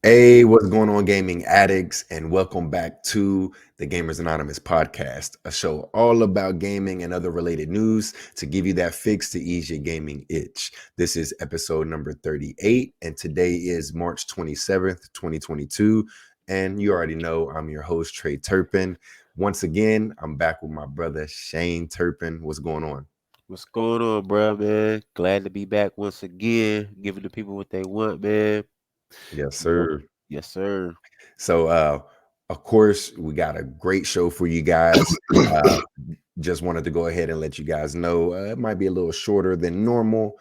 Hey, what's going on, gaming addicts? And welcome back to the Gamers Anonymous Podcast, a show all about gaming and other related news to give you that fix to ease your gaming itch. This is episode number 38, and today is March 27th, 2022. And you already know I'm your host, Trey Turpin. Once again, I'm back with my brother, Shane Turpin. What's going on? What's going on, bro, man? Glad to be back once again, giving the people what they want, man. Yes, You know, sir. yes, sir. So, of course, we got a great show for you guys. Uh, just wanted to go ahead and let you guys know it might be a little shorter than normal.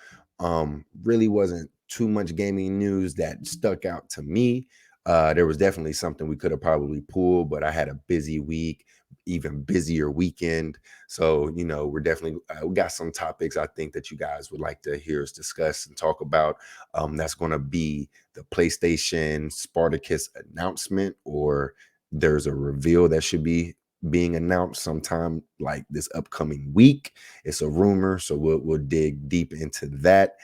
Really wasn't too much gaming news that stuck out to me. There was definitely something we could have probably pulled, but I had a busy week, even busier weekend. So, we're definitely, we got some topics I think that you guys would like to hear us discuss and talk about. That's going to be the PlayStation Spartacus announcement, or there's a reveal that should be being announced sometime like this upcoming week. It's a rumor, so we'll dig deep into that.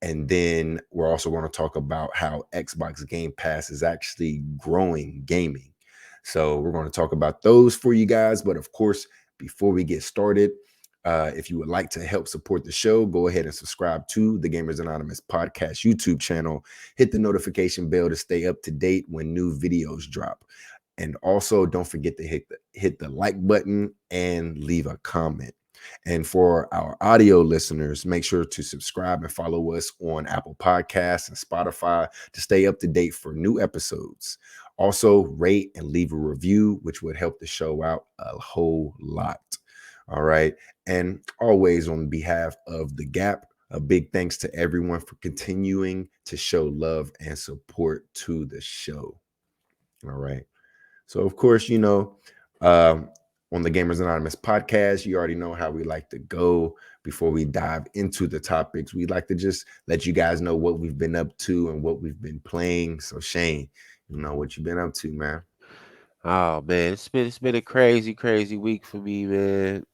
And then we're also going to talk about how Xbox Game Pass is actually growing gaming. So we're going to talk about those for you guys. But of course, before we get started, if you would like to help support the show, go ahead and subscribe to the Gamers Anonymous Podcast YouTube channel. Hit the notification bell to stay up to date when new videos drop. And also don't forget to hit the like button and leave a comment. And for our audio listeners, make sure to subscribe and follow us on Apple Podcasts and Spotify to stay up to date for new episodes. Also, rate and leave a review, which would help the show out a whole lot. All right. And always on behalf of The Gap, a big thanks to everyone for continuing to show love and support to the show. All right. So, of course, um, on the Gamers Anonymous podcast, you already know how we like to go. Before we dive into the topics, we like to just let you guys know what we've been up to and what we've been playing. So, Shane, what you've been up to, man. Oh man, it's been a crazy week for me, man.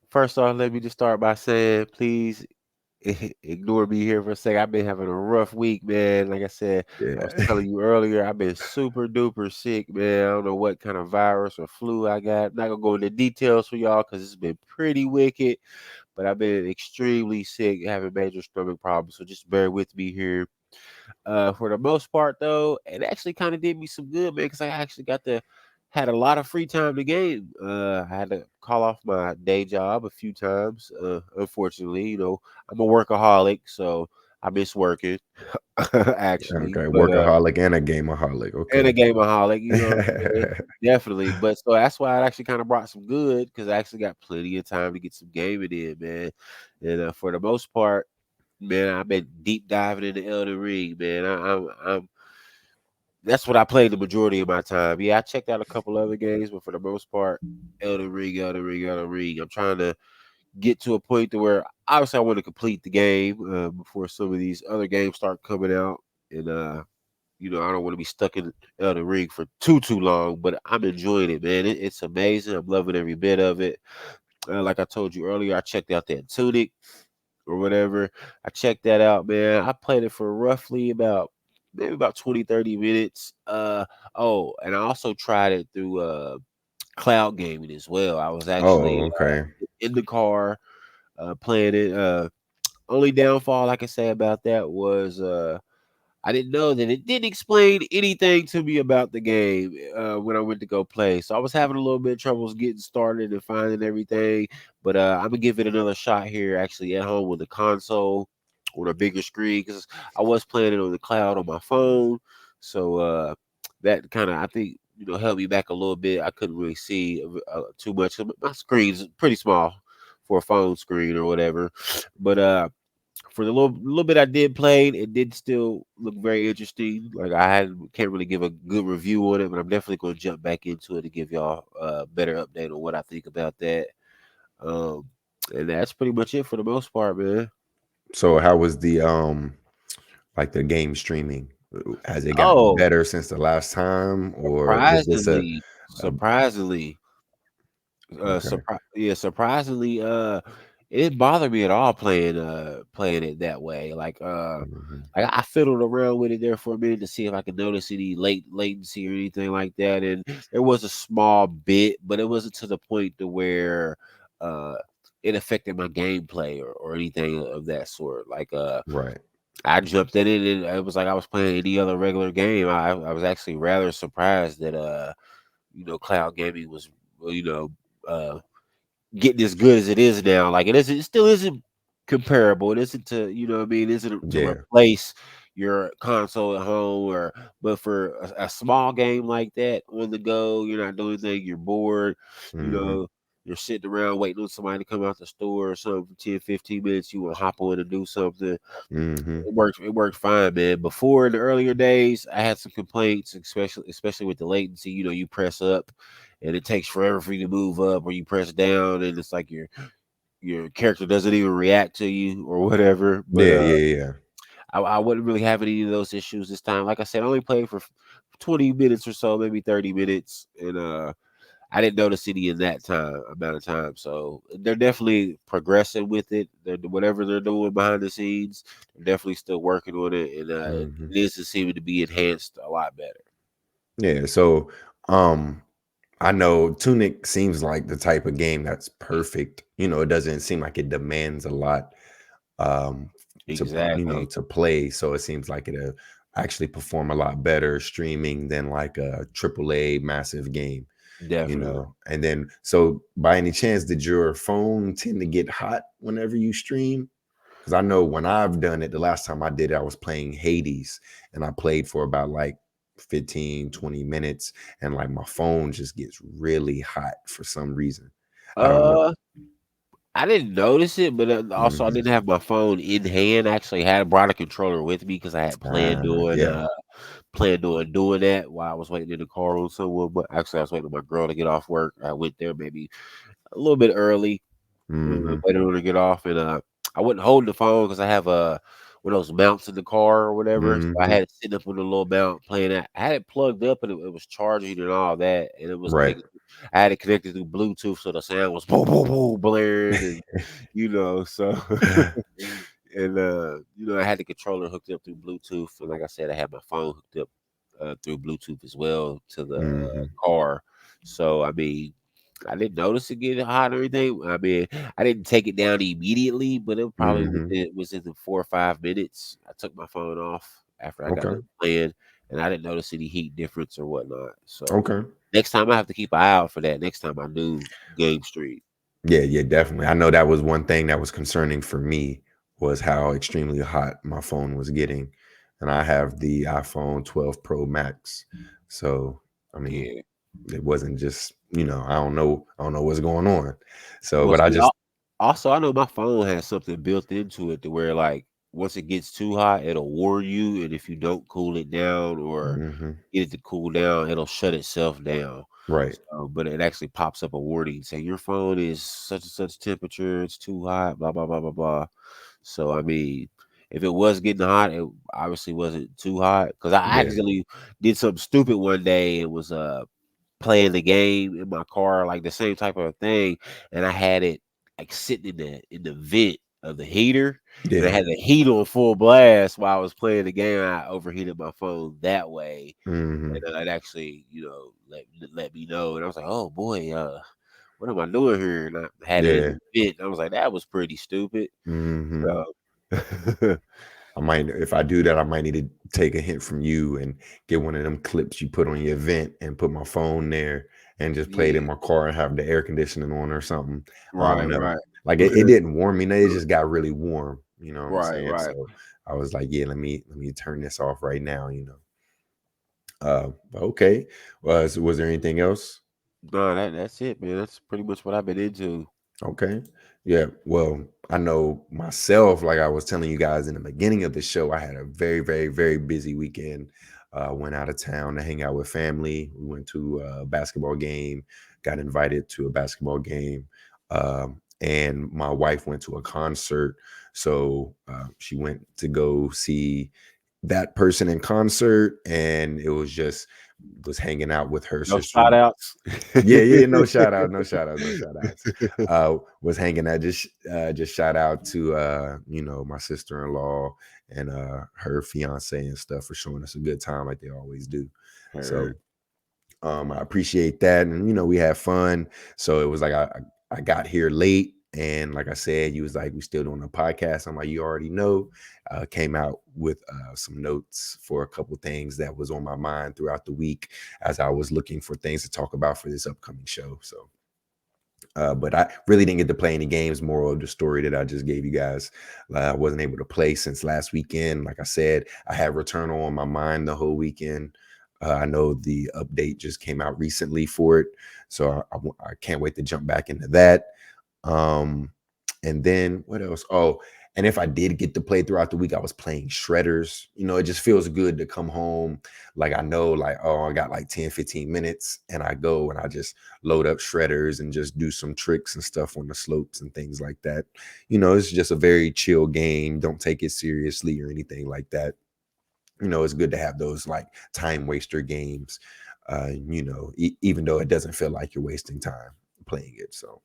First off, let me just start by saying, please ignore me here for a second. I've been having a rough week, man. Like I said, I was Yeah. telling you earlier, I've been super duper sick, man. I don't know what kind of virus or flu I got. Not gonna go into details for y'all because it's been pretty wicked. But I've been extremely sick, having major stomach problems. So just bear with me here. For the most part, though, it actually kind of did me some good, man, because I actually got to had a lot of free time to game. I had to call off my day job a few times. Unfortunately, I'm a workaholic, so I miss working actually, Okay. but Workaholic and a gameaholic. and a Okay. gameaholic, you know what I'm saying? Definitely. But so that's why it actually kind of brought some good because I actually got plenty of time to get some gaming in, man. And for the most part, man, I've been deep diving into Elden Ring, man. I'm that's what I played the majority of my time. Yeah, I checked out a couple other games, but for the most part, Elden Ring, Elden Ring, Elden Ring. I'm trying to get to a point to where obviously I want to complete the game before some of these other games start coming out, and I don't want to be stuck in Elden Ring for too long. But I'm enjoying it, man. It's amazing. I'm loving every bit of it. Like I told you earlier, I checked out that Tunic or whatever. I checked that out, man. I played it for roughly about maybe about 20, 30 minutes. Oh, and I also tried it through cloud gaming as well. I was Oh, actually okay. in the car playing it. Only downfall I can say about that was I didn't know that it didn't explain anything to me about the game when I went to go play. So I was having a little bit of troubles getting started and finding everything. But I'm gonna give it another shot here, actually at home with the console or a bigger screen, because I was playing it on the cloud on my phone. So that kind of I think held me back a little bit. I couldn't really see too much. My screen's pretty small for a phone screen or whatever. But for the little bit I did play, it did still look very interesting. Like can't really give a good review on it, but I'm definitely gonna jump back into it to give y'all a better update on what I think about that. Um, and that's pretty much it for the most part, man. So how was the like the game streaming? Has it gotten Oh, better since the last time, or was this surprisingly, okay? surprisingly, It didn't bother me at all playing it that way. Mhm. Like I fiddled around with it there for a minute to see if I could notice any latency or anything like that. And there was a small bit, but it wasn't to the point to where uh it affected my gameplay or anything of that sort. Right. I jumped in it and it was like I was playing any other regular game. I was actually rather surprised that cloud gaming was you know uh getting as good as it is now. Like it still isn't comparable. It isn't to what I mean, it isn't to Yeah. replace your console at home but for a small game like that on the go, you're not doing anything, you're bored, you Mhm. know, you're sitting around waiting on somebody to come out the store or something for 10, 15 minutes, you want to hop on and do something. Mhm. It worked fine, man. Before in the earlier days, I had some complaints, especially with the latency. You press up and it takes forever for you to move up, or you press down and it's like your character doesn't even react to you or whatever. But Yeah, yeah, yeah. I wouldn't really have any of those issues this time. Like I said, I only played for 20 minutes or so, maybe 30 minutes, and I didn't notice any in that amount of time. So they're definitely progressing with it. Whatever they're doing behind the scenes, they're definitely still working on it, and it Mhm. is seeming to be enhanced a lot better. Yeah, so, um, I know Tunic seems like the type of game that's perfect. It doesn't seem like it demands a lot, um, Exactly. to play, so it seems like it'll actually perform a lot better streaming than like a AAA massive game. Definitely. And then, so by any chance, did your phone tend to get hot whenever you stream? Because I know when I've done it, the last time I did it, I was playing Hades and I played for about like 15, 20 minutes, and like my phone just gets really hot for some reason. I don't know. Uh, I didn't notice it, but also I Mhm. didn't have my phone in hand. I actually had brought a controller with me because I had Yeah. planned on doing that while I was waiting in the car on someone. But actually, I was waiting on my girl to get off work. I went there maybe a little bit early, Mhm. waited on her to get off, and I wasn't holding the phone because I have one of those mounts in the car or whatever. So I Mhm. had it sitting up on the little mount playing that. I had it plugged up and it was charging and all that, and it was Right. connected. I had it connected through Bluetooth, so the sound was boom, boom, boom, blaring, and so. And I had the controller hooked up through Bluetooth, and like I said, I had my phone hooked up through Bluetooth as well to the Mhm. car. So I mean, I didn't notice it getting hot or anything. I mean, I didn't take it down immediately, but it probably Mhm. within the 4 or 5 minutes. I took my phone off after I got Okay. done playing, and I didn't notice any heat difference or whatnot. So Okay. next time I have to keep an eye out for that. Next time I do Game Street. Yeah, yeah, definitely. I know that was one thing that was concerning for me was how extremely hot my phone was getting. And I have the iPhone 12 Pro Max. So, I mean, Yeah. it wasn't just, I don't know what's going on. So, Well, but I see, just also I know my phone has something built into it to where like once it gets too hot, it'll warn you, and if you don't cool it down or mhm, get it to cool down, it'll shut itself down. right. So, but it actually pops up a warning saying your phone is such and such temperature, it's too hot, blah blah blah blah blah. So I mean, if it was getting hot, it obviously wasn't too hot because I Yeah. accidentally did something stupid one day and was playing the game in my car, like the same type of thing, and I had it like sitting in the vent of the heater, and I Yeah. had the heat on full blast while I was playing the game. I overheated my phone that way, Mhm. and it actually, let me know, and I was like, "Oh boy, what am I doing here?" And I had it in Yeah. the vent. And I was like, "That was pretty stupid." Mhm. So, I might, if I do that, I might need to take a hint from you and get one of them clips you put on your vent and put my phone there and just play it in yeah, my car and have the air conditioning on or something. I right, don't know. right, Like it didn't warm me. No, it just got really warm. You know what I'm right, saying? right. So I was like, yeah, let me turn this off right now. But okay. Was there anything else? No, that's it, man. That's pretty much what I've been into. Okay. Yeah. Well, I know myself, like I was telling you guys in the beginning of the show, I had a very, very, very busy weekend. Went out of town to hang out with family. We went to a basketball game, got invited to a basketball game. And my wife went to a concert. So she went to go see. that person in concert, and it was hanging out with her No sister. shout outs. Yeah, no shout out, no shout outs, no shout outs. Was hanging out, just shout out to my sister-in-law and her fiance and stuff for showing us a good time like they always do. So I appreciate that, and we had fun. So it was like I got here late, and like I said, you was like, we still doing a podcast. I'm like, you already know. Came out with some notes for a couple things that was on my mind throughout the week as I was looking for things to talk about for this upcoming show. So but I really didn't get to play any games. Moral of the story that I just gave you guys, I wasn't able to play since last weekend. Like I said, I had Returnal on my mind the whole weekend. I know the update just came out recently for it, so I can't wait to jump back into that. And then what else? Oh, and if I did get to play throughout the week, I was playing Shredders. It just feels good to come home. Like I know, like, oh, I got like 10, 15 minutes, and I go and I just load up Shredders and just do some tricks and stuff on the slopes and things like that. It's just a very chill game. Don't take it seriously or anything like that. It's good to have those like time waster games, even though it doesn't feel like you're wasting time playing it. So,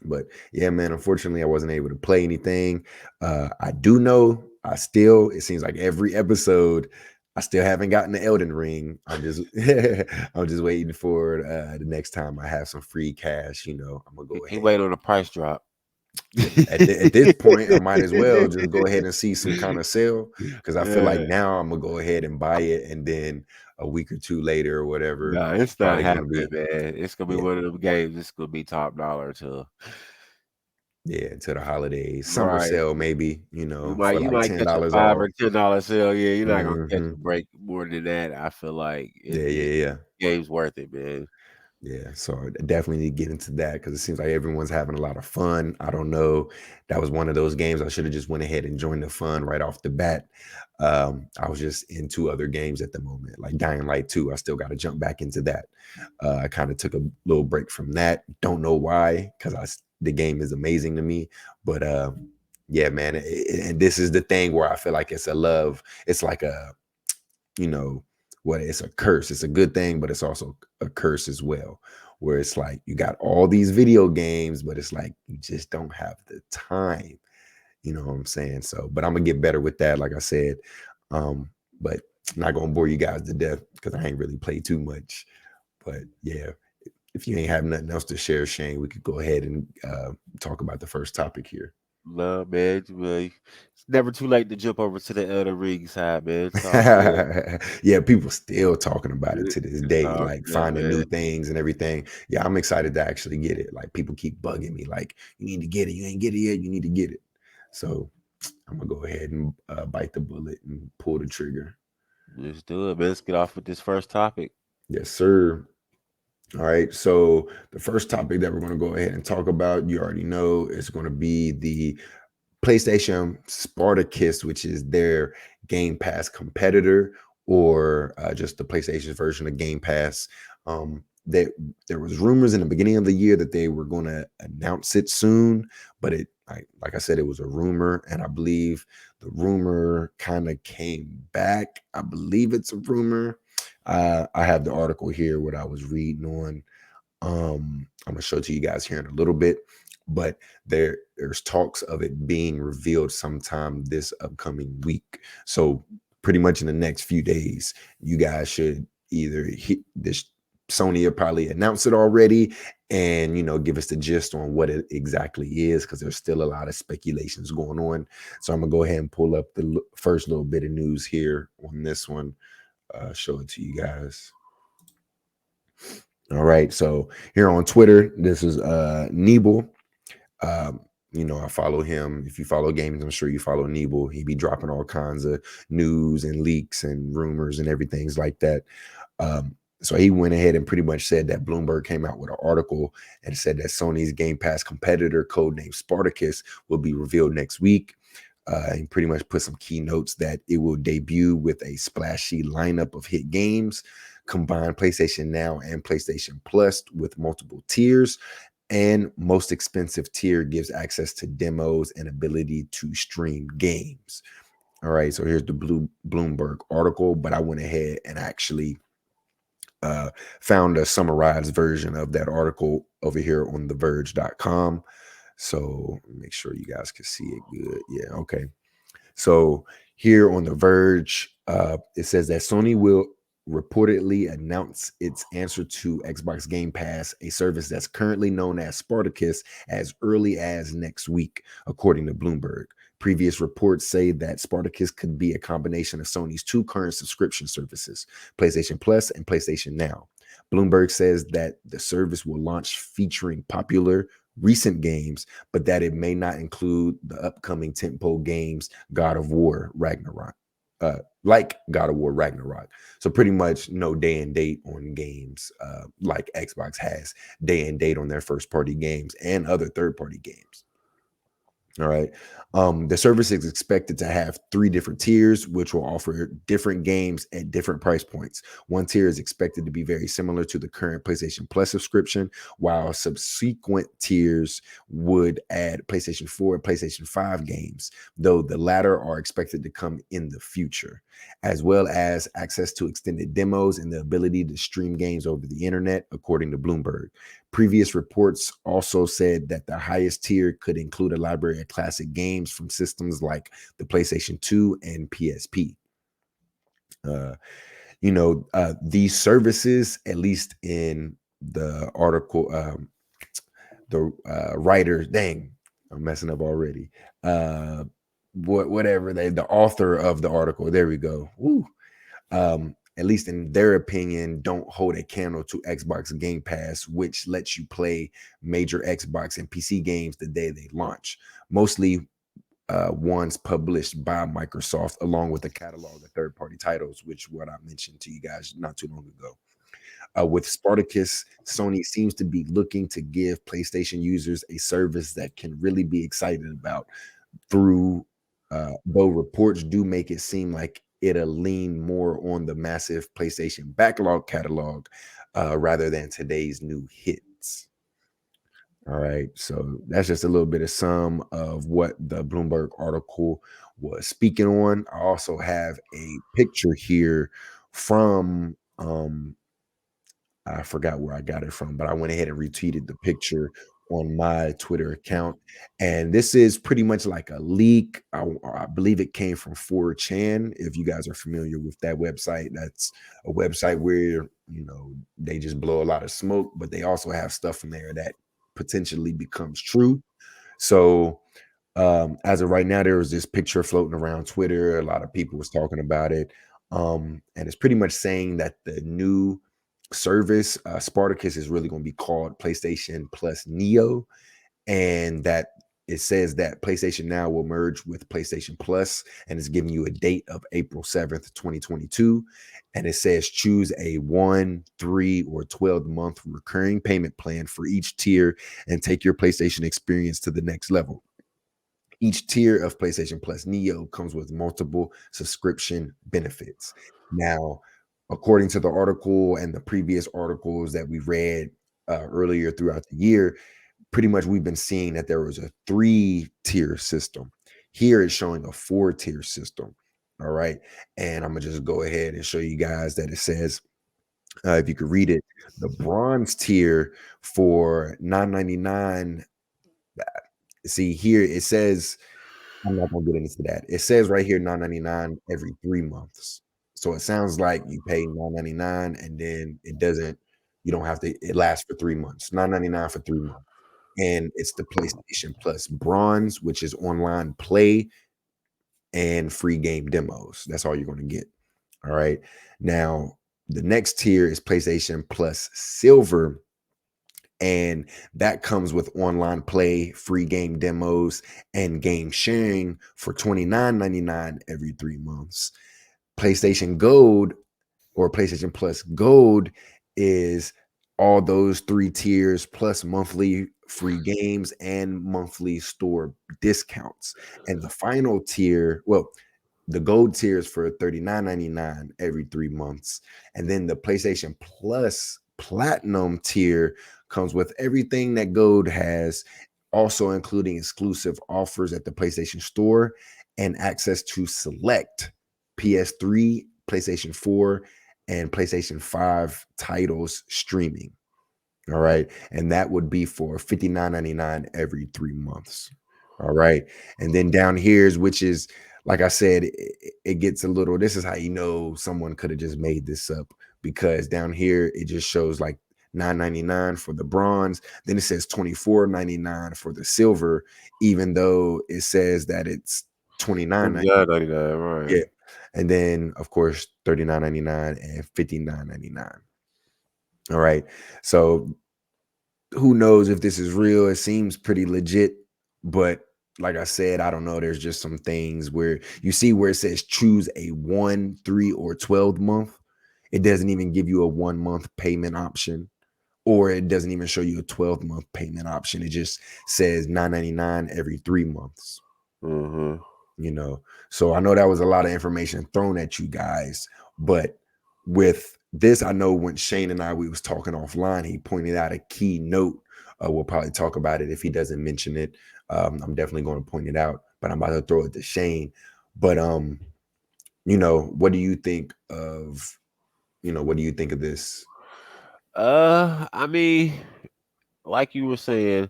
but yeah, man, unfortunately, I wasn't able to play anything. I do know it seems like every episode, I still haven't gotten the Elden Ring. I'm just I'm just waiting for the next time I have some free cash. I'm gonna go He ahead. waited on a price drop. At this point, I might as well just go ahead and see some kind of sale, because I feel like now I'm gonna go ahead and buy it, and then a week or two later or whatever, No, it's not probably gonna happening, be man. It's gonna be one of them games. It's gonna be top dollar too. to the holidays, summer Right. sale maybe, You for might you like might catch a $10 $5 off. or $10 sale. Yeah, you're not gonna catch a Mhm. break more than that. I feel like Yeah. game's worth it, man. Yeah, so I definitely need to get into that because it seems like everyone's having a lot of fun. I don't know. That was one of those games I should have just went ahead and joined the fun right off the bat. I was just in two other games at the moment, like Dying Light 2. I still got to jump back into that. I kind of took a little break from that. Don't know why, because the game is amazing to me. But yeah, man, and this is the thing where I feel like it's a love. It's like you know it's a curse. It's a good thing, but it's also a curse as well, where it's like you got all these video games, but it's like you just don't have the time. You know what I'm saying? So, but I'm gonna get better with that, like I said. But I'm not gonna bore you guys to death because I ain't really played too much. But yeah, if you ain't have nothing else to share, Shane, we could go ahead and talk about the first topic here. No, man. It's never too late to jump over to the Elder Ring side, man. It's all good. Yeah, people still talking about it to this It's day, all like good, finding new man. things and everything. Yeah, I'm excited to actually get it. Like people keep bugging me, like, you need to get it. You ain't get it yet. You need to get it. So I'm gonna go ahead and bite the bullet and pull the trigger. Let's do it, man. Let's get off with this first topic. Yes, sir. All right. So the first topic that we're going to go ahead and talk about, you already know, is going to be the PlayStation Spartacus, which is their Game Pass competitor, or just the PlayStation's version of Game Pass. There was rumors in the beginning of the year that they were going to announce it soon, but like I said, it was a rumor, and I believe the rumor kind of came back. I believe it's a rumor. I have the article here, what I was reading on. I'm gonna show it to you guys here in a little bit, but there's talks of it being revealed sometime this upcoming week. So pretty much in the next few days, you guys should either hit this. Sony will probably announce it already, and give us the gist on what it exactly is, because there's still a lot of speculations going on. So I'm gonna go ahead and pull up the first little bit of news here on this one. Show it to you guys. All right. So here on Twitter, this is Nebel. I follow him. If you follow games, I'm sure you follow Nebel. He be dropping all kinds of news and leaks and rumors and everything's like that. So he went ahead and pretty much said that Bloomberg came out with an article and said that Sony's Game Pass competitor, codenamed Spartacus, will be revealed next week. And pretty much put some keynotes that it will debut with a splashy lineup of hit games, combine PlayStation Now and PlayStation Plus with multiple tiers, and most expensive tier gives access to demos and ability to stream games. All right, so here's the Bloomberg article, but I went ahead and actually found a summarized version of that article over here on theverge.com. So make sure you guys can see it good. Yeah, okay. So here on The Verge, it says that Sony will reportedly announce its answer to Xbox Game Pass, a service that's currently known as Spartacus, as early as next week, according to Bloomberg. Previous reports say that Spartacus could be a combination of Sony's two current subscription services, PlayStation Plus and PlayStation Now. Bloomberg says that the service will launch featuring popular recent games, but that it may not include the upcoming tentpole games God of War Ragnarok, like God of War Ragnarok. So pretty much no day and date on games, like Xbox has day and date on their first party games and other third party games. All right. The service is expected to have 3 different tiers, which will offer different games at different price points. One tier is expected to be very similar to the current PlayStation Plus subscription, while subsequent tiers would add PlayStation 4 and PlayStation 5 games, though the latter are expected to come in the future, as well as access to extended demos and the ability to stream games over the internet, according to Bloomberg. Previous reports also said that the highest tier could include a library of classic games from systems like the PlayStation 2 and PSP. These services, at least in the article, the writer, dang, I'm messing up already. Whatever the author of the article, there we go. Woo. At least in their opinion, don't hold a candle to Xbox Game Pass, which lets you play major Xbox and PC games the day they launch, mostly ones published by Microsoft, along with a catalog of third-party titles, which what I mentioned to you guys not too long ago. With Spartacus, Sony seems to be looking to give PlayStation users a service that can really be excited about through, though reports do make it seem like it'll lean more on the massive PlayStation backlog catalog rather than today's new hits. All right, so that's just a little bit of some of what the Bloomberg article was speaking on. I also have a picture here from I forgot where I got it from, but I went ahead and retweeted the picture on my Twitter account. And this is pretty much like a leak. I believe it came from 4chan. If you guys are familiar with that website, that's a website where, they just blow a lot of smoke, but they also have stuff in there that potentially becomes true. So as of right now, there was this picture floating around Twitter. A lot of people was talking about it. And it's pretty much saying that the new service, Spartacus, is really going to be called PlayStation Plus Neo, and that it says that PlayStation Now will merge with PlayStation Plus, and it's giving you a date of April 7th, 2022. And it says choose a 1, 3, or 12-month recurring payment plan for each tier and take your PlayStation experience to the next level. Each tier of PlayStation Plus Neo comes with multiple subscription benefits. Now, according to the article and the previous articles that we read earlier throughout the year, pretty much we've been seeing that there was a 3-tier system. Here it's showing a 4-tier system. All right. And I'm going to just go ahead and show you guys that it says, if you could read it, the bronze tier for $9.99. See, here it says, I'm not gonna get into that. It says right here $9.99 every 3 months. So it sounds like you pay $9.99 and then you don't have to, it lasts for 3 months. $9.99 for 3 months. And it's the PlayStation Plus Bronze, which is online play and free game demos. That's all you're gonna get. All right. Now, the next tier is PlayStation Plus Silver, and that comes with online play, free game demos, and game sharing for $29.99 every 3 months. PlayStation Gold or PlayStation Plus Gold is all those 3 tiers plus monthly free games and monthly store discounts. And the final tier, the gold tier is for $39.99 every 3 months. And then the PlayStation Plus Platinum tier comes with everything that gold has, also including exclusive offers at the PlayStation Store and access to select PS3, PlayStation 4, and PlayStation 5 titles streaming. All right. And that would be for $59.99 every 3 months. All right. And then down here's, which is, like I said, it gets a little, this is how you know someone could have just made this up, because down here it just shows like $9.99 for the bronze. Then it says $24.99 for the silver, even though it says that it's $29.99. Right. Yeah. And then, of course, $39.99 and $59.99. All right. So who knows if this is real? It seems pretty legit, but like I said, I don't know. There's just some things where you see where it says choose a 1, 3, or 12 month. It doesn't even give you a 1 month payment option, or it doesn't even show you a 12-month payment option. It just says $9.99 every 3 months. Mm-hmm. So I know that was a lot of information thrown at you guys, but with this, I know when Shane and we was talking offline, he pointed out a key note. We'll probably talk about it if he doesn't mention it. I'm definitely going to point it out, but I'm about to throw it to Shane. But what do you think of this? I mean, like you were saying,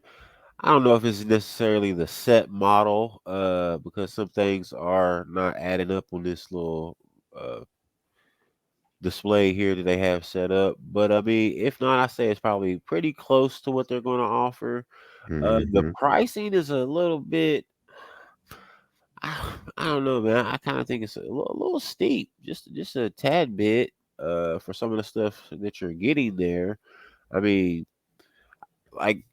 I don't know if it's necessarily the set model, because some things are not adding up on this little uh display here that they have set up. But I mean, if not, I say it's probably pretty close to what they're going to offer. The Mm-hmm. pricing is a little bit. I don't know, man. I kind of think it's a little steep, just a tad bit, for some of the stuff that you're getting there. I mean, like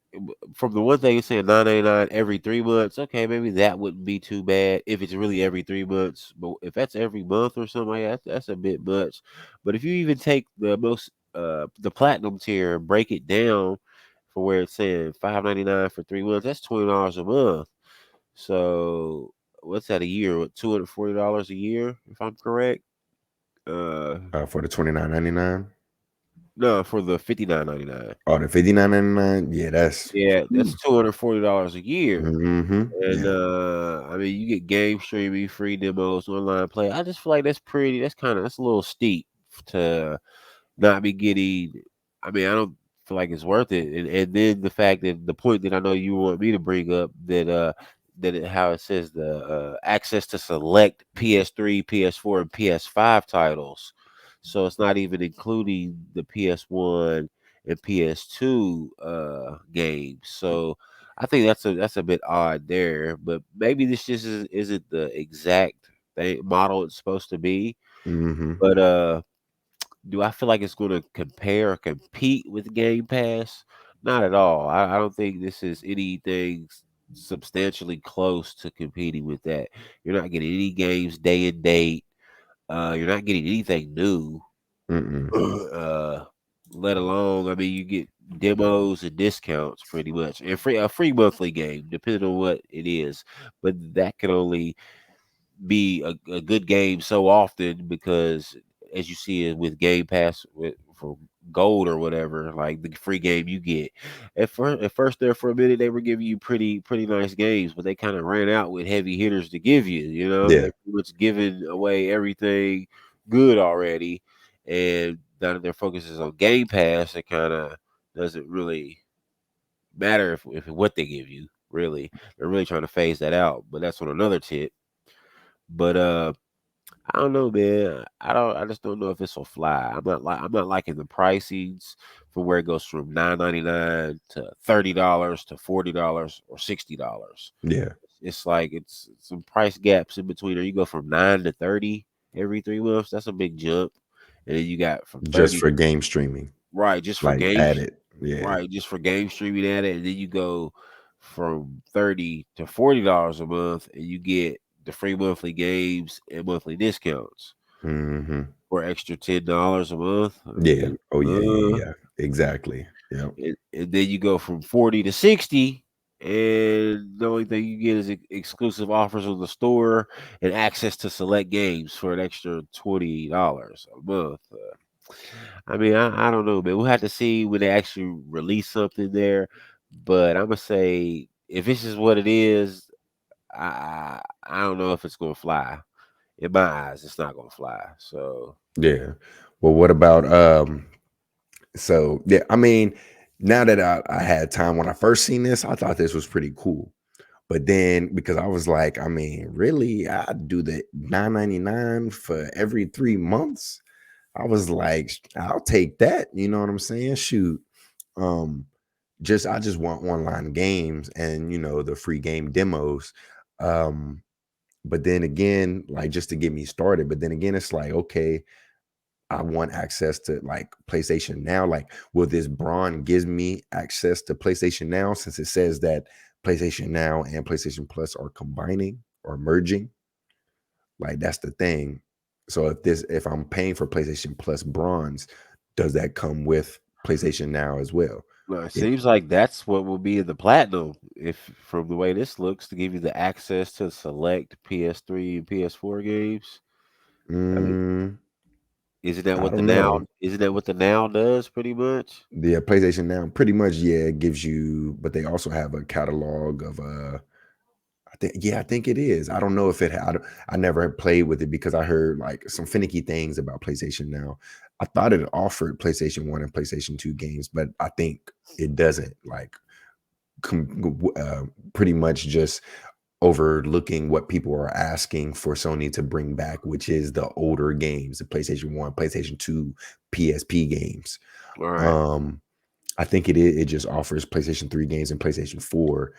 from the one thing you're saying, 9.99 every 3 months. Okay, maybe that wouldn't be too bad if it's really every 3 months. But if that's every month or something like that, that's a bit much. But if you even take the platinum tier and break it down for where it's saying $5.99 for 3 months, that's $20 a month. So what's that a year? What, $240 a year, if I'm correct? Uh, For the $29.99. no, for the $59.99. Oh, the $59.99. Yeah, that's. Yeah, that's $240 a year. Mm-hmm. And, Yeah. I mean, you get game streaming, free demos, online play. I just feel like that's a little steep to not be getting. I mean, I don't feel like it's worth it. And then the fact that the point that I know you want me to bring up, how it says the access to select PS3, PS4, and PS5 titles. So it's not even including the PS1 and PS2 games. So I think that's a bit odd there, but maybe this just isn't the exact model it's supposed to be. Mm-hmm. But do I feel like it's going to compare or compete with Game Pass? Not at all. I don't think this is anything substantially close to competing with that. You're not getting any games day and date. You're not getting anything new. Mm-mm. uh, let alone, I mean, you get demos and discounts pretty much, and a free monthly game, depending on what it is. But that can only be a good game so often because, as you see it with Game Pass for Gold or whatever, like the free game you get. At first there for a minute they were giving you pretty nice games, but they kind of ran out with heavy hitters to give you. Yeah. They're pretty much giving away everything good already, and now that their focus is on Game Pass, it kind of doesn't really matter if what they give you. Really, they're really trying to phase that out, but that's on another tip. But I don't know, man. I just don't know if this will fly. I'm not liking the pricings for where it goes from $9.99 to $30 to $40 or $60. Yeah. It's like it's some price gaps in between. Or you go from 9 to 30 every 3 months. That's a big jump. And then you got from Just 30 for game streaming, right, just for like games. added. Yeah. Right, just for game streaming at it, and then you go from $30 to $40 a month, and you get the free monthly games and monthly discounts Mm-hmm. for extra $10 a month. I Yeah. mean, Oh yeah. Yeah. Yeah. Exactly. Yep. and then you go from 40 to 60, and the only thing you get is exclusive offers on the store and access to select games for an extra $20 a month. I mean, I don't know, man. We'll have to see when they actually release something there. But I'm gonna say if this is what it is, I don't know if it's gonna fly. In my eyes, it's not gonna fly. So Yeah. Well, what about so yeah, I mean, now that I had time when I first seen this, I thought this was pretty cool. But then because I was like, I mean, really, I do the 9.99 for every 3 months. I was like, I'll take that. You know what I'm saying? Shoot. Um, I just want online games and the free game demos. Um, but then again, like just to get me started. But then again, it's like, okay, I want access to like PlayStation Now. Like, will this Braun gives me access to PlayStation Now since it says that PlayStation Now and PlayStation Plus are combining or merging? Like, that's the thing. So if I'm paying for PlayStation Plus bronze, does that come with PlayStation Now as well? well, it It seems like that's what will be in the platinum, if from the way this looks, to give you the access to select PS3 and PS4 games. I mean, mm, isn't that I what the don't now? know. Isn't that what the now does? Pretty much. The PlayStation Now pretty much, yeah, it gives you, but they also have a catalog of I think it is. I don't know if I never had played with it because I heard like some finicky things about PlayStation Now. I thought it offered PlayStation 1 and PlayStation 2 games, but I think it doesn't. Like pretty much just overlooking what people are asking for Sony to bring back, which is the older games, the PlayStation 1, PlayStation 2, PSP games. All right. Um, I think it just offers PlayStation 3 games and PlayStation 4.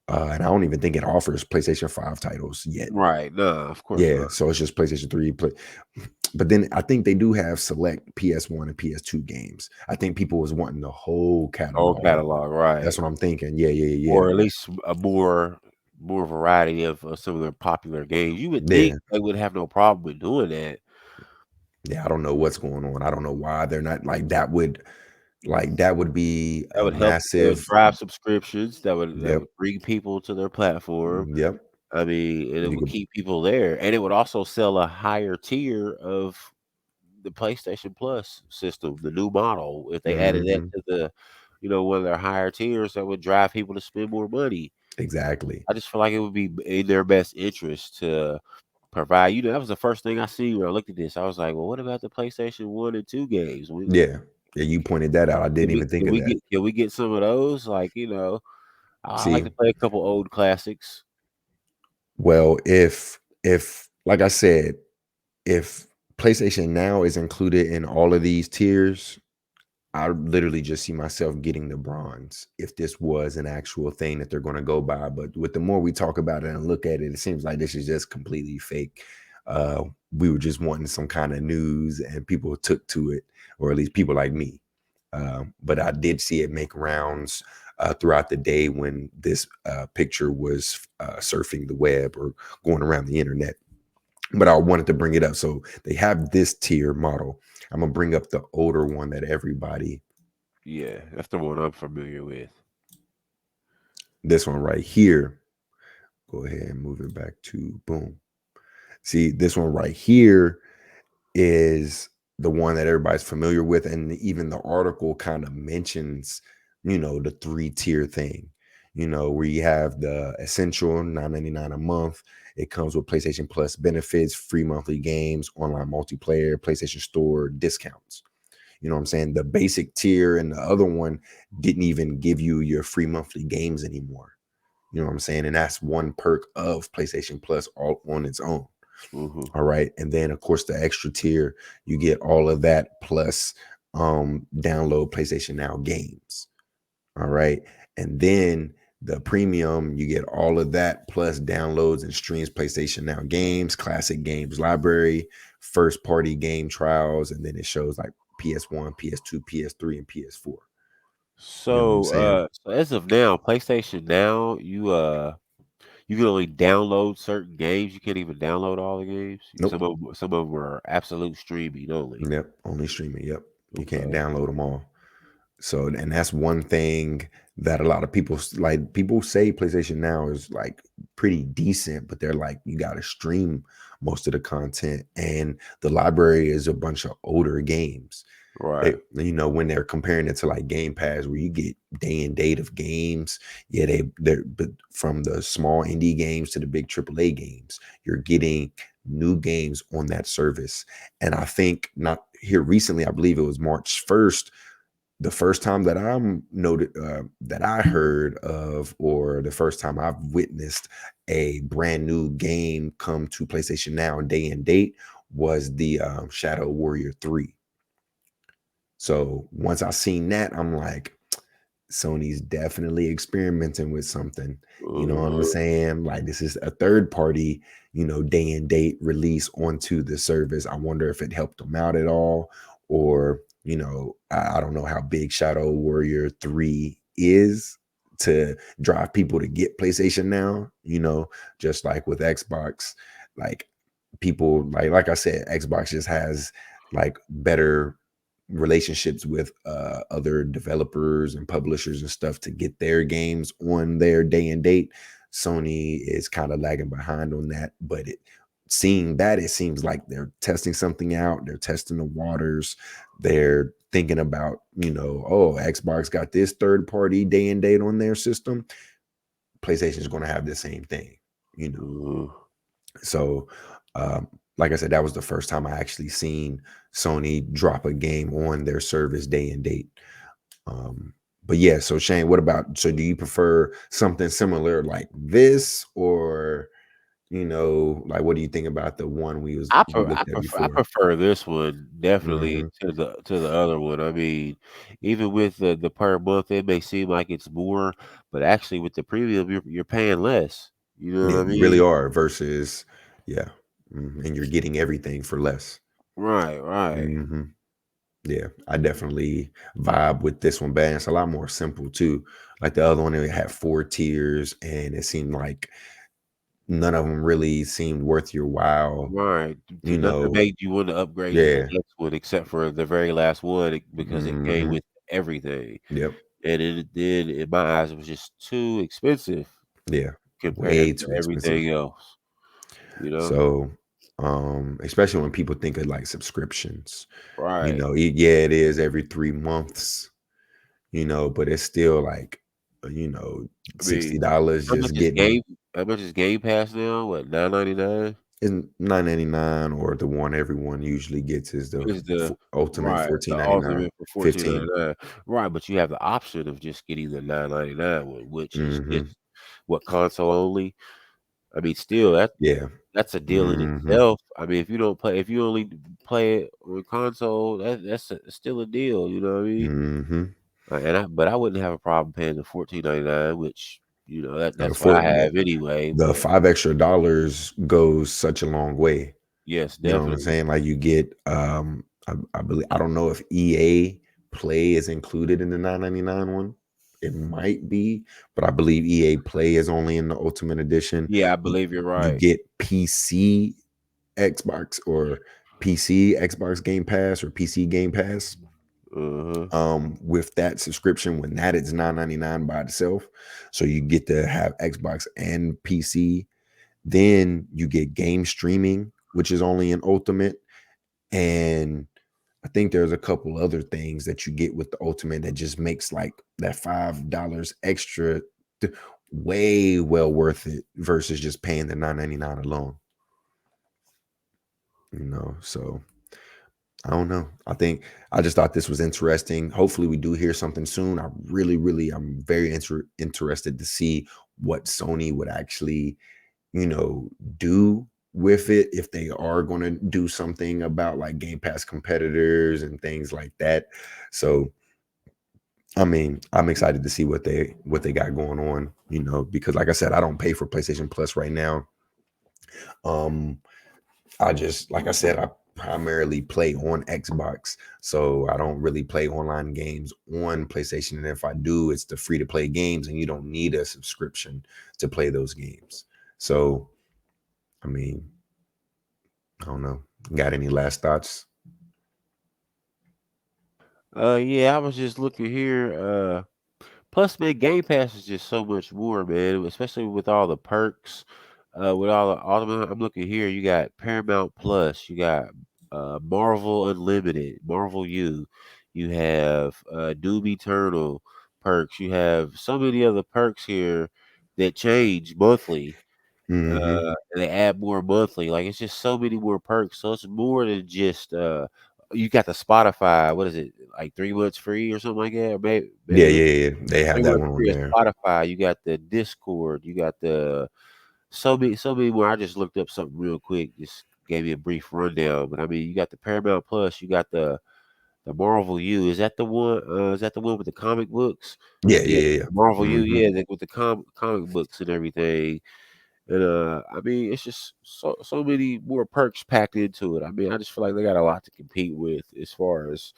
And I don't even think it offers PlayStation 5 titles yet. Right. No, of course Yeah, not. so it's just PlayStation 3. But then I think they do have select PS1 and PS2 games. I think people was wanting the whole Whole catalog. catalog, That's right? what I'm thinking. Yeah, yeah, yeah, Or at least a more variety of some of their popular games. You would think yeah. they would have no problem with doing that. Yeah, I don't know what's going on. I don't know why they're not that would be That a would help. That would massive. drive subscriptions. That would Yep, bring people to their platform. yep. I mean, and it You would could, keep people there, and it would also sell a higher tier of the PlayStation Plus system, the new model. If they added that mhm, to one of their higher tiers, that would drive people to spend more money. exactly. I just feel like it would be in their best interest to provide. That was the first thing I see when I looked at this. I was like, well, what about the PlayStation 1 and 2 games? Yeah, yeah. You pointed that out. I Can didn't we even think can of we that. get some of those? Like, I like See, to play a couple old classics. well, if like I said, if PlayStation Now is included in all of these tiers, I literally just see myself getting the bronze if this was an actual thing that they're going to go by. But with the more we talk about it and look at it, it seems like this is just completely fake. We were just wanting some kind of news, and people took to it, or at least people like me. But I did see it make rounds throughout the day when this picture was surfing the web or going around the internet. But I wanted to bring it up. So they have this tier model. I'm gonna bring up the older one that everybody. Yeah, that's the one I'm familiar with. This one right here. Go ahead and move it back to boom. See, this one right here is the one that everybody's familiar with, and even the article kind of mentions, the three-tier thing. Where you have the essential $9.99 a month. It comes with PlayStation Plus benefits, free monthly games, online multiplayer, PlayStation Store discounts. You know what I'm saying? The basic tier and the other one didn't even give you your free monthly games anymore. You know what I'm saying? And that's one perk of PlayStation Plus all on its own. Mhm. All right. And then of course the extra tier, you get all of that plus download PlayStation Now games. All right. And then the premium, you get all of that plus downloads and streams PlayStation Now games, classic games library, first party game trials, and then it shows like PS1, PS2, PS3, and PS4. You know what I'm saying? So as of now, PlayStation Now, you can only download certain games. You can't even download all the games. Nope. Some of them are absolute streaming only. Yep. Only streaming. Yep. You can't Okay. download them all. So, and that's one thing that a lot of people like. People say PlayStation Now is like pretty decent, but they're like, you got to stream most of the content, and the library is a bunch of older games. Right. When they're comparing it to like Game Pass, where you get day and date of games. Yeah, they're but from the small indie games to the big AAA games, you're getting new games on that service. And I think not here recently, I believe it was March 1st, the first time that I'm noted that I heard of, or the first time I've witnessed a brand new game come to PlayStation Now day and date was the Shadow Warrior 3. So once I seen that, I'm like, Sony's definitely experimenting with something. You know what I'm Uh, saying? Like this is a third party, day and date release onto the service. I wonder if it helped them out at all, or I don't know how big Shadow Warrior 3 is to drive people to get PlayStation Now. Just like with Xbox, like people like I said, Xbox just has like better relationships with other developers and publishers and stuff to get their games on their day and date. Sony is kind of lagging behind on that, but seeing that, it seems like they're testing something out. They're testing the waters. They're thinking about, oh, Xbox got this third party day and date on their system. PlayStation is going to have the same thing, you know. So, like I said, that was the first time I actually seen Sony drop a game on their service day and date. But yeah, so Shane, so do you prefer something similar like this, or like what do you think about the one we looked at I before? prefer this one definitely Hmm. to the other one. I mean, even with the per month, it may seem like it's more, but actually with the premium, you're paying less. You know Yeah, what I you really mean? are versus, yeah, and you're getting everything for less. Right, right, Hmm. Yeah, I definitely vibe with this one, man. It's a lot more simple too. Like the other one, it had 4 tiers, and it seemed like none of them really seemed worth your while. right. To You nothing know, made you want to upgrade to the yeah. next one except for the very last one because it came Hmm. with everything, Yep. and it then in my eyes it was just too expensive Yeah. compared Way to too expensive. everything else. You know? So, especially when people think of like subscriptions, Right. yeah, it is every 3 months, but it's still like, you know, I mean, $60 how much just is getting Game Pass now? What, 9.99? in 9.99, or the one everyone usually gets is the What is the ultimate right, the 14.99, ultimate for 15. 14.99. Right, but you have the option of just getting the 9.99 one, which is just Hmm. what, console only? I mean, still Yeah. that's a deal in Hmm. itself. I mean, if you only play it on console, still a deal, you know what I mean? Hmm. But I wouldn't have a problem paying the 14.99, which The that's what four I have anyway. the But $5 extra goes such a long way. yes, You know what I'm definitely. saying? Like you get I believe, I don't know if EA Play is included in the 9.99 one. It might be, but I believe EA Play is only in the Ultimate Edition. Yeah, I You, believe you're you right. get PC Xbox, or PC Xbox Game Pass, or PC Game Pass Uh-huh. with that subscription when that is 9.99 by itself. So you get to have Xbox and PC. Then you get game streaming, which is only in Ultimate. And I think there's a couple other things that you get with the Ultimate that just makes like that $5 extra way well worth it versus just paying the 9.99 alone. So I don't know. I just thought this was interesting. Hopefully, we do hear something soon. I'm very interested to see what Sony would actually, you know, do with it, if they are going to do something about like Game Pass competitors and things like that. So, I mean, I'm excited to see what they got going on, because like I said, I don't pay for PlayStation Plus right now. Um, I just, like I said, I primarily play on Xbox, so I don't really play online games on PlayStation. And if I do, it's the free to play games, and you don't need a subscription to play those games. So, I mean, I don't know. Got any last thoughts? Yeah, I was just looking here. Plus, man, Game Pass is just so much more, man. Especially with all the perks, with all the I'm looking here. You got Paramount Plus. You got Marvel Unlimited, Marvel U. You have Doom Eternal perks. You have so many other perks here that change monthly. Mm-hmm. And they add more monthly. Like it's just so many more perks. So it's more than just you got the Spotify. What is it? Like 3 months free or something like that? Or Yeah, maybe yeah, yeah. They have three that months one on free of there. Spotify. You got the Discord. You got the so many more. I just looked up something real quick. Just gave me a brief rundown. But I mean, you got the Paramount Plus. You got the Marvel U. Is that the one? Is that the one with the comic books? Yeah, Yeah, yeah, yeah. Marvel U. Mm-hmm. Yeah, with the comic books and everything. And I mean, it's just so many more perks packed into it. I mean, I just feel like they got a lot to compete with as far as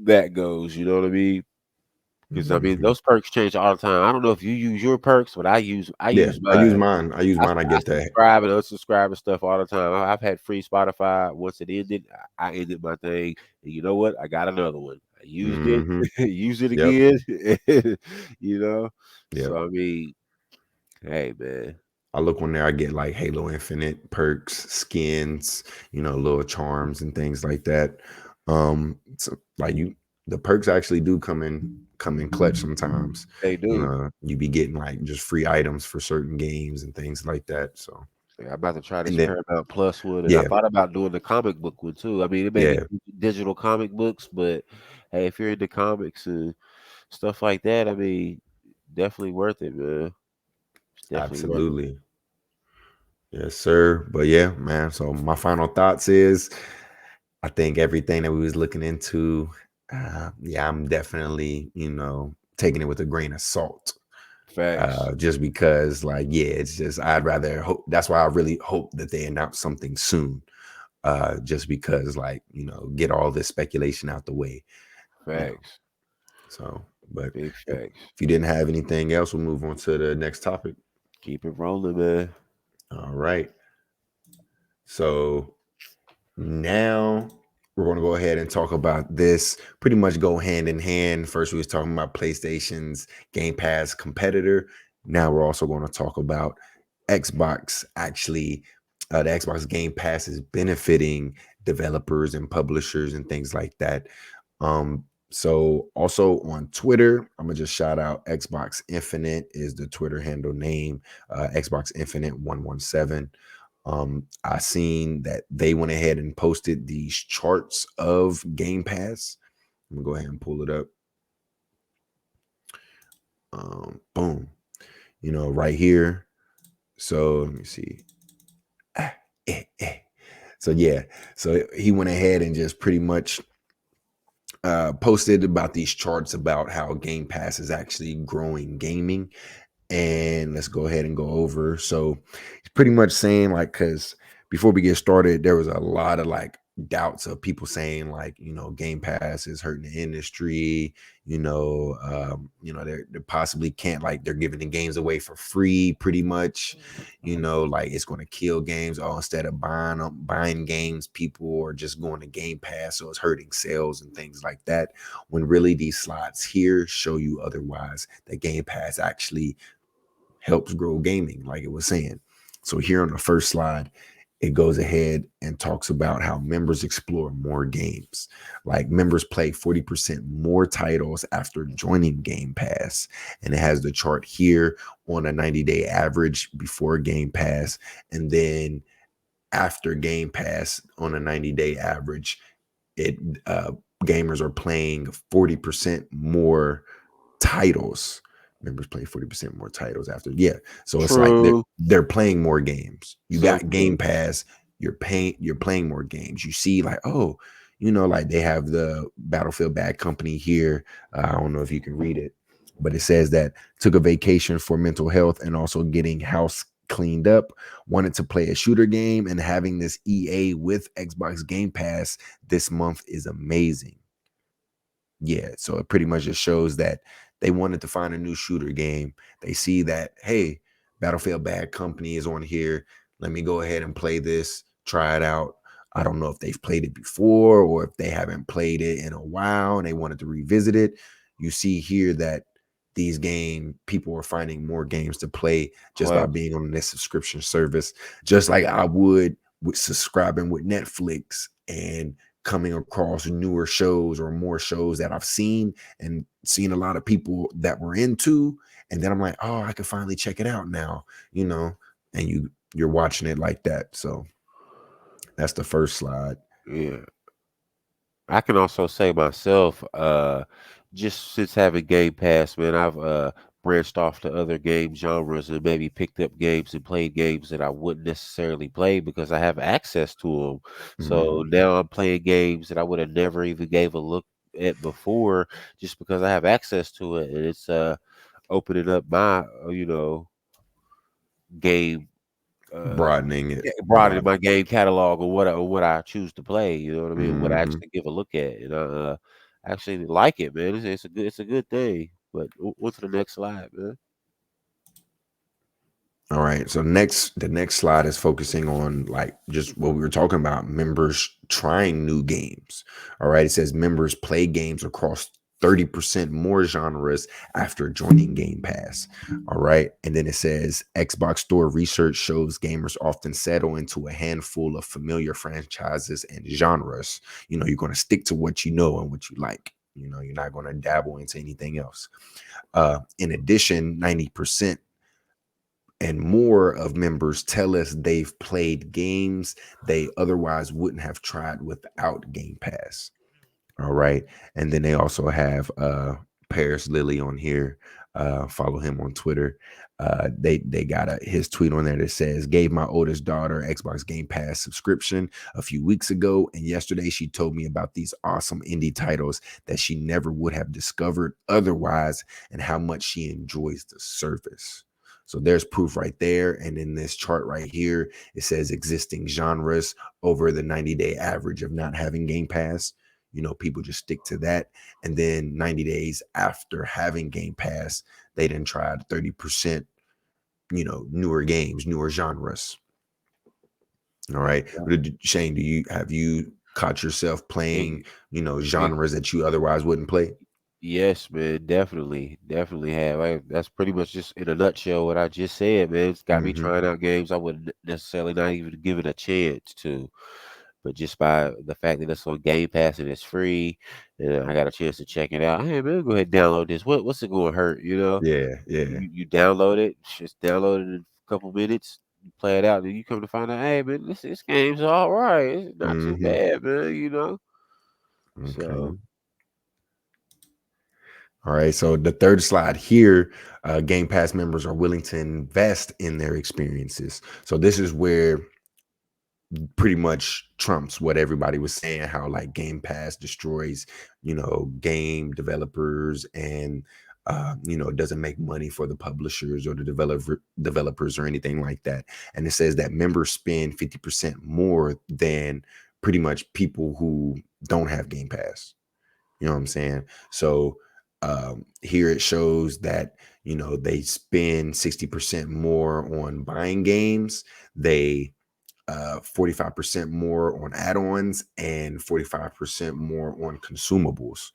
that goes. You know what I mean? Because I mean, Mm-hmm. those perks change all the time. I don't know if you use your perks, but I Yeah, use I use mine. mine. I use mine. I I get that. subscribe and unsubscribe and stuff all the time. I've had free Spotify. Once it ended, I ended my thing. And you know what? I got another one. I used it, Mm-hmm. used it Yep. again. You know. Yep. So I mean, hey man, I look on there, I get like Halo Infinite perks, skins, little charms and things like that. So like the perks actually do come in clutch sometimes. they do. You be getting like just free items for certain games and things like that. So Yeah, I'm about to try this and then Paramount Plus one, and I yeah, thought about doing the comic book one too. I mean, it may be yeah, digital comic books, but hey, if you're into comics and stuff like that, I mean, definitely worth it, man. It's definitely worth it. absolutely. Yes, sir. But yeah, man. So my final thoughts is I think everything that we was looking into, yeah, I'm definitely, taking it with a grain of salt. Facts, Just because, like, yeah, it's just I'd rather hope. That's why I really hope that they announce something soon. Just because, like, get all this speculation out the way. You know, facts, so. But big facts. if you didn't have anything else, we'll move on to the next topic. Keep it rolling, man. All right. So now we're going to go ahead and talk about this. Pretty much go hand in hand. First, we was talking about PlayStation's Game Pass competitor. Now we're also going to talk about Xbox. Actually, the Xbox Game Pass is benefiting developers and publishers and things like that. So also on Twitter, I'm gonna just shout out Xbox Infinite is the Twitter handle name, Xbox Infinite 117. I seen that they went ahead and posted these charts of Game Pass. I'm gonna go ahead and pull it up. Boom, right here. So let me see. Ah, So yeah, so he went ahead and just pretty much posted about these charts about how Game Pass is actually growing gaming. And let's go ahead and go over. So he's pretty much saying, like, because before we get started, there was a lot of like doubts of people saying like, Game Pass is hurting the industry. They possibly can't, like, they're giving the games away for free pretty much. Like it's going to kill games. Oh, instead of buying games, people are just going to Game Pass, so it's hurting sales and things like that, when really these slides here show you otherwise, that Game Pass actually helps grow gaming, like it was saying. So here on the first slide, it goes ahead and talks about how members explore more games. Like members play 40% more titles after joining Game Pass. And it has the chart here on a 90-day average before Game Pass. And then after Game Pass on a 90-day average, it gamers are playing 40% more titles. Members play 40% more titles after. Yeah. So it's like they're True, they're playing more games. You so got true. Game Pass, you're playing more games. You see, like, oh, like they have the Battlefield Bad Company here. I don't know if you can read it, but it says that took a vacation for mental health and also getting house cleaned up, wanted to play a shooter game, and having this EA with Xbox Game Pass this month is amazing. Yeah, so it pretty much just shows that they wanted to find a new shooter game. They see that, hey, Battlefield Bad Company is on here. Let me go ahead and play this, try it out. I don't know if they've played it before or if they haven't played it in a while and they wanted to revisit it. You see here that people are finding more games to play just by Well, being on this subscription service, just like I would with subscribing with Netflix and coming across newer shows or more shows that I've seen and seen a lot of people that were into. And then I'm like, oh, I can finally check it out now, and you're watching it like that. So that's the first slide. Yeah. I can also say myself, just since having Game Pass, man, I've branched off to other game genres and maybe picked up games and played games that I wouldn't necessarily play because I have access to them. So Mhm. now I'm playing games that I would have never even gave a look at before, just because I have access to it, and it's opening up my game uh Broadening it. broadening my game catalog or what I choose to play. You know what I mean? What I Mhm. actually give a look at, and I actually like it, man. It's a good thing. But what's the next slide, man? All right. So the next slide is focusing on like just what we were talking about, members trying new games. All right. It says members play games across 30% more genres after joining Game Pass. All right. And then it says Xbox Store research shows gamers often settle into a handful of familiar franchises and genres. You're going to stick to what you know and what you like. You're not going to dabble into anything else. In addition, 90% and more of members tell us they've played games they otherwise wouldn't have tried without Game Pass. All right. And then they also have Paris Lilly on here. Follow him on Twitter. They got his tweet on there that says, gave my oldest daughter Xbox Game Pass subscription a few weeks ago, and yesterday she told me about these awesome indie titles that she never would have discovered otherwise, and how much she enjoys the service. So there's proof right there. And in this chart right here, it says existing genres over the 90-day average of not having Game Pass. People just stick to that. And then 90 days after having Game Pass, they then tried 30%, newer games, newer genres. All right. Shane, have you caught yourself playing, Ex- ex- genres that you otherwise wouldn't play? Yes, man, definitely have. That's pretty much just in a nutshell what I just said, man. It's got me Mm-hmm. trying out games I wouldn't necessarily not even give it a chance to. But just by the fact that it's on Game Pass and it's free, and I got a chance to check it out. Hey man, go ahead and download this. What's it gonna hurt? Yeah, yeah. You download it, just download it in a couple minutes, you play it out, then you come to find out, hey man, this game's all right. It's not too Mm-hmm. bad, man. So Okay. All right. So the third slide here, Game Pass members are willing to invest in their experiences. So this is where pretty much trumps what everybody was saying, how like Game Pass destroys, game developers, and it doesn't make money for the publishers or the developers or anything like that. And it says that members spend 50% more than pretty much people who don't have Game Pass. You know what I'm saying? So here it shows that, they spend 60% more on buying games. They 45% more on add-ons and 45% more on consumables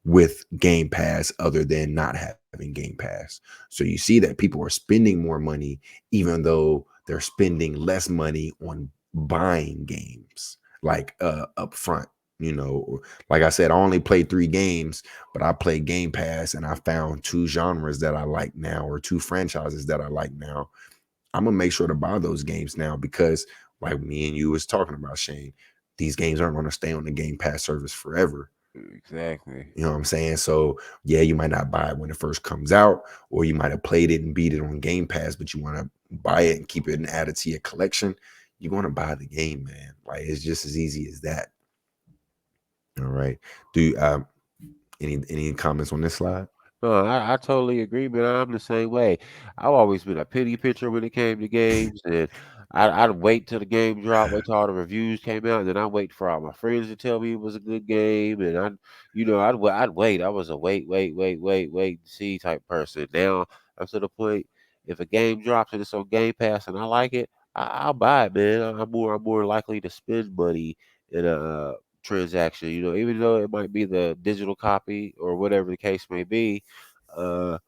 with Game Pass, other than not having Game Pass. So you see that people are spending more money even though they're spending less money on buying games, like up front. Like I said, I only played 3 games, but I played Game Pass and I found 2 genres that I like now, or 2 franchises that I like now. I'm gonna make sure to buy those games now, because like me and you was talking about, Shane, these games aren't gonna stay on the Game Pass service forever. exactly. You know what I'm saying? So yeah, you might not buy it when it first comes out, or you might have played it and beat it on Game Pass, but you want to buy it and keep it and add it to your collection. You want to buy the game, man. Like, it's just as easy as that. All right. Do you any comments on this slide? No, I totally agree, man. I'm the same way. I've always been a penny pitcher when it came to games, and I'd wait till the game dropped, wait till all the reviews came out, and then I'd wait for all my friends to tell me it was a good game, and I'd wait. I was a wait, and see type person. Now I'm to the point, if a game drops and it's on Game Pass and I like it, I'll buy it, man. I'm more likely to spend money in a transaction, even though it might be the digital copy or whatever the case may be. Uh,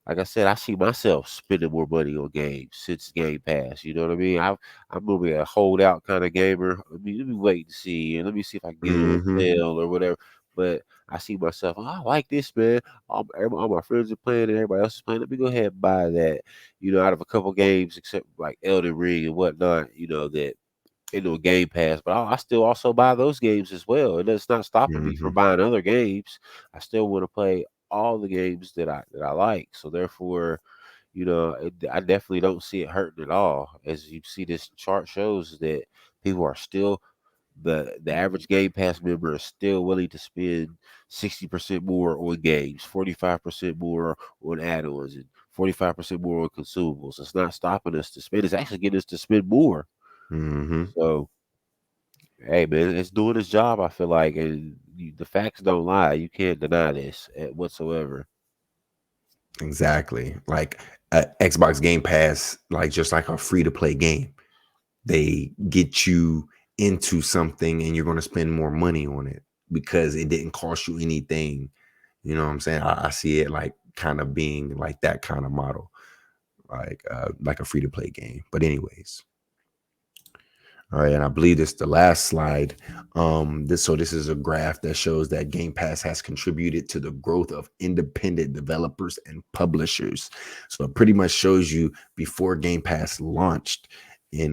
like I said, I see myself spending more money on games since Game Pass. You know what I mean? I'm gonna be a holdout kind of gamer. Let me wait and see, and let me see if I can get it on Mm-hmm. sale or whatever. But I see myself, oh, I like this, man. All my friends are playing and everybody else is playing. Let me go ahead and buy that. Out of a couple games, except like Elden Ring and whatnot, that Game Pass. But I still also buy those games as well. And it's not stopping me Mm-hmm. from buying other games. I still want to play all the games that I like. So therefore, I definitely don't see it hurting at all. As you see, this chart shows that people are still the average Game Pass member is still willing to spend 60% more on games, 45% more on add-ons, and 45% more on consumables. It's not stopping us to spend. It's actually getting us to spend more. Mm-hmm. So, hey, man, it's doing its job. I feel like, and the facts don't lie. You can't deny this whatsoever. Exactly. Like Xbox Game Pass, like just like a free to play game. They get you into something and you're going to spend more money on it because it didn't cost you anything. You know what I'm saying? I see it like kind of being like that kind of model, like a free to play game. But anyways, all right, and I believe this is the last slide. This is a graph that shows that Game Pass has contributed to the growth of independent developers and publishers. So it pretty much shows you before Game Pass launched in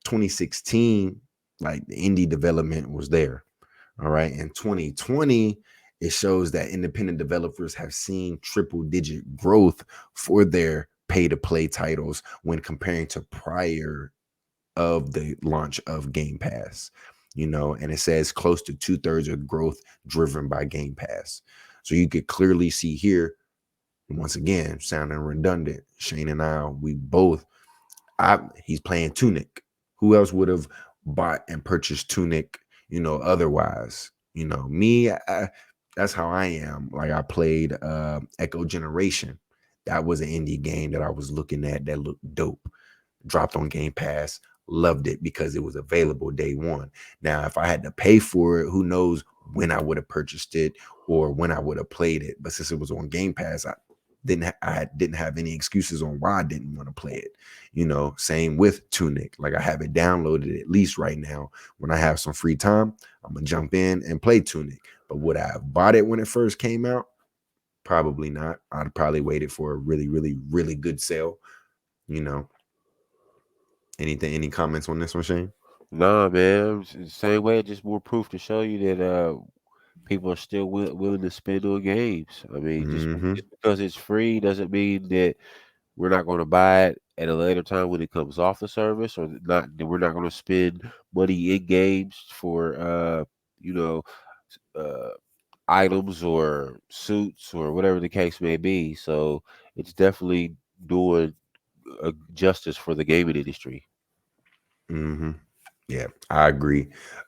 2016, like the indie development was there. All right, in 2020, it shows that independent developers have seen triple digit growth for their pay to play titles when comparing to prior of the launch of Game Pass, and it says close to 2/3 of growth driven by Game Pass. So you could clearly see here, once again, sounding redundant. Shane and we both, he's playing Tunic. Who else would have bought and purchased Tunic, otherwise? Me, that's how I am. Like I played Echo Generation. That was an indie game that I was looking at that looked dope, dropped on Game Pass, loved it because it was available day one. Now, if I had to pay for it, who knows when I would have purchased it or when I would have played it. But since it was on Game Pass, I didn't have any excuses on why I didn't want to play it. Same with Tunic. Like I have it downloaded at least right now. When I have some free time, I'm gonna jump in and play Tunic. But would I have bought it when it first came out? Probably not. I'd probably waited for a really, really, really good sale. You know, any comments on this one, Shane? Nah, man. It's the same way, just more proof to show you that people are still willing to spend on games. I mean, Mm-hmm. just because it's free doesn't mean that we're not going to buy it at a later time when it comes off the service, or not that we're not going to spend money in games for you know uh items or suits or whatever the case may be. So it's definitely doing justice for the gaming industry. Mm-hmm. Yeah, I agree.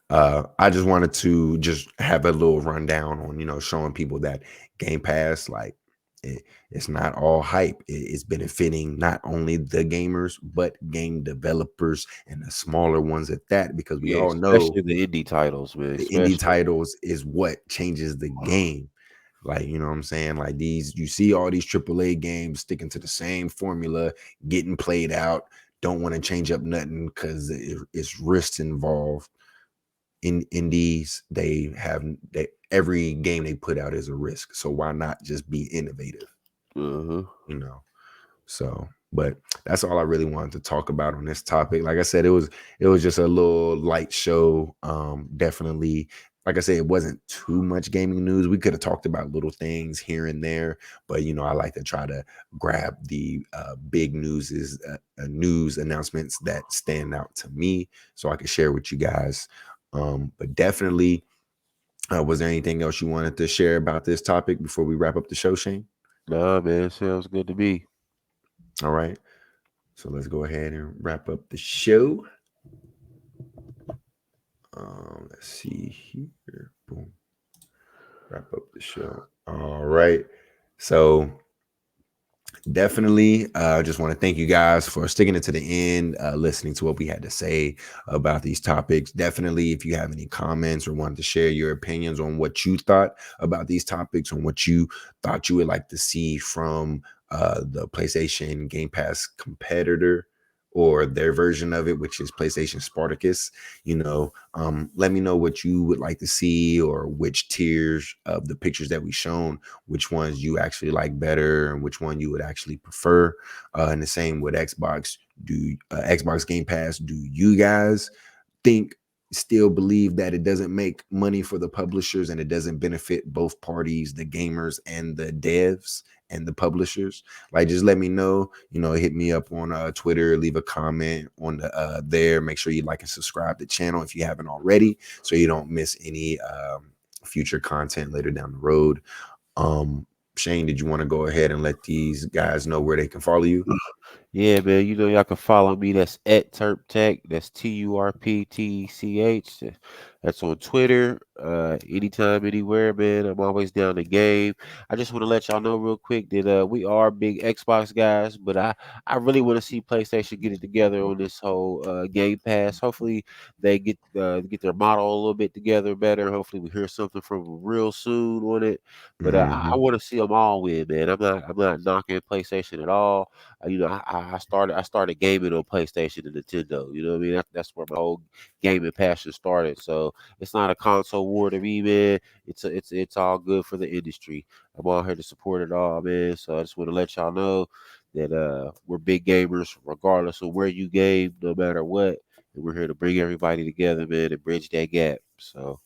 I just wanted to just have a little rundown on, showing people that Game Pass, like it's not all hype. It's benefiting not only the gamers, but game developers and the smaller ones at that, because we Yeah, all know especially the indie titles, man. the indie Especially. titles is what changes the game. Like, you know what I'm saying? Like you see all these AAA games sticking to the same formula, getting played out, don't want to change up nothing because it's risks involved. In indies, every game they put out is a risk. So why not just be innovative? Uh-huh. You know? So, but that's all I really wanted to talk about on this topic. Like I said, it was just a little light show. Definitely, like I said, it wasn't too much gaming news. We could have talked about little things here and there, but I like to try to grab the big news announcements that stand out to me, so I can share with you guys. But definitely, was there anything else you wanted to share about this topic before we wrap up the show, Shane? Nah, man, sounds good to me. All right. So let's go ahead and wrap up the show. Let's see here. Boom. Wrap up the show. All right. So definitely just want to thank you guys for sticking it to the end, listening to what we had to say about these topics. Definitely, if you have any comments or wanted to share your opinions on what you thought about these topics, on what you thought you would like to see from the PlayStation Game Pass competitor or their version of it, which is PlayStation Spartacus. Let me know what you would like to see or which tiers of the pictures that we shown, which ones you actually like better and which one you would actually prefer. And the same with Xbox. Do Xbox Game Pass? Do you guys think still believe that it doesn't make money for the publishers and it doesn't benefit both parties, the gamers and the devs and the publishers? Like, just let me know. Hit me up on Twitter, leave a comment on the there. Make sure you like and subscribe to the channel if you haven't already, so you don't miss any future content later down the road. Shane, did you want to go ahead and let these guys know where they can follow you? Yeah, man. Y'all can follow me. That's at TurpTech. That's TURPTECH. That's on Twitter. Anytime, anywhere, man. I'm always down the game. I just want to let y'all know real quick that we are big Xbox guys, but I really want to see PlayStation get it together on this whole Game Pass. Hopefully they get their model a little bit together better. Hopefully we hear something from them real soon on it. But I Mm-hmm. want to see them all win, man. I'm not knocking PlayStation at all. I started gaming on PlayStation and Nintendo. You know what I mean? That's where my whole gaming passion started. So it's not a console war to me, man. It's all good for the industry. I'm all here to support it all, man. So I just want to let y'all know that we're big gamers, regardless of where you game, no matter what. And we're here to bring everybody together, man, and bridge that gap. So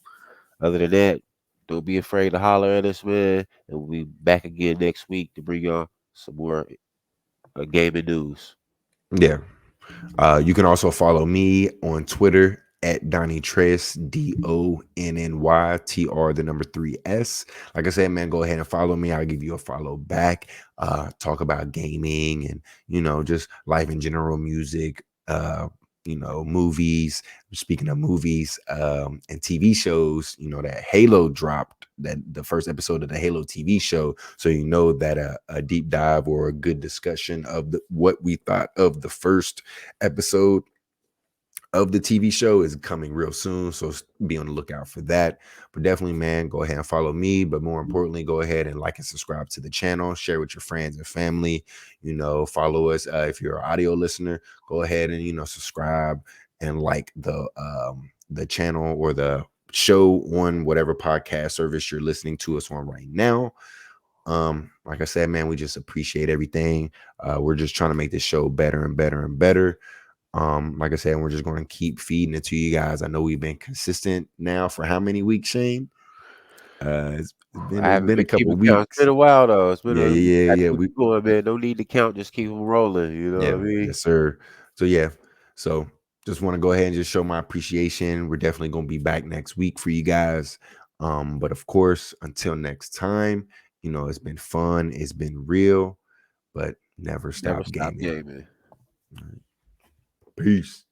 other than that, don't be afraid to holler at us, man. And we'll be back again next week to bring y'all some more gaming news. Yeah. You can also follow me on Twitter at Donny Tress, DONNYTR, the number 3S. Like I said, man, go ahead and follow me. I'll give you a follow back. Talk about gaming and, just life in general, music, movies. Speaking of movies and TV shows, that Halo dropped, that the first episode of the Halo TV show. So that a deep dive or a good discussion of what we thought of the first episode of the TV show is coming real soon. So be on the lookout for that. But definitely, man, go ahead and follow me. But more importantly, go ahead and like and subscribe to the channel. Share with your friends and family. Follow us. If you're an audio listener, go ahead and subscribe and like the channel or the show on whatever podcast service you're listening to us on right now. Like I said, man, we just appreciate everything. We're just trying to make this show better and better and better. Like I said, we're just going to keep feeding it to you guys. I know we've been consistent now for how many weeks, Shane? It's been I it's haven't been a been couple keeping count. It's been weeks. a while though. It's been Yeah, a yeah, Gotta yeah, yeah. keep it going, man. No need to count. Just keep them rolling. You know what I mean? Yes, sir. So yeah, so just want to go ahead and just show my appreciation. We're definitely going to be back next week for you guys. But of course, until next time, it's been fun. It's been real, but never Never stop stop gaming. gaming. Peace.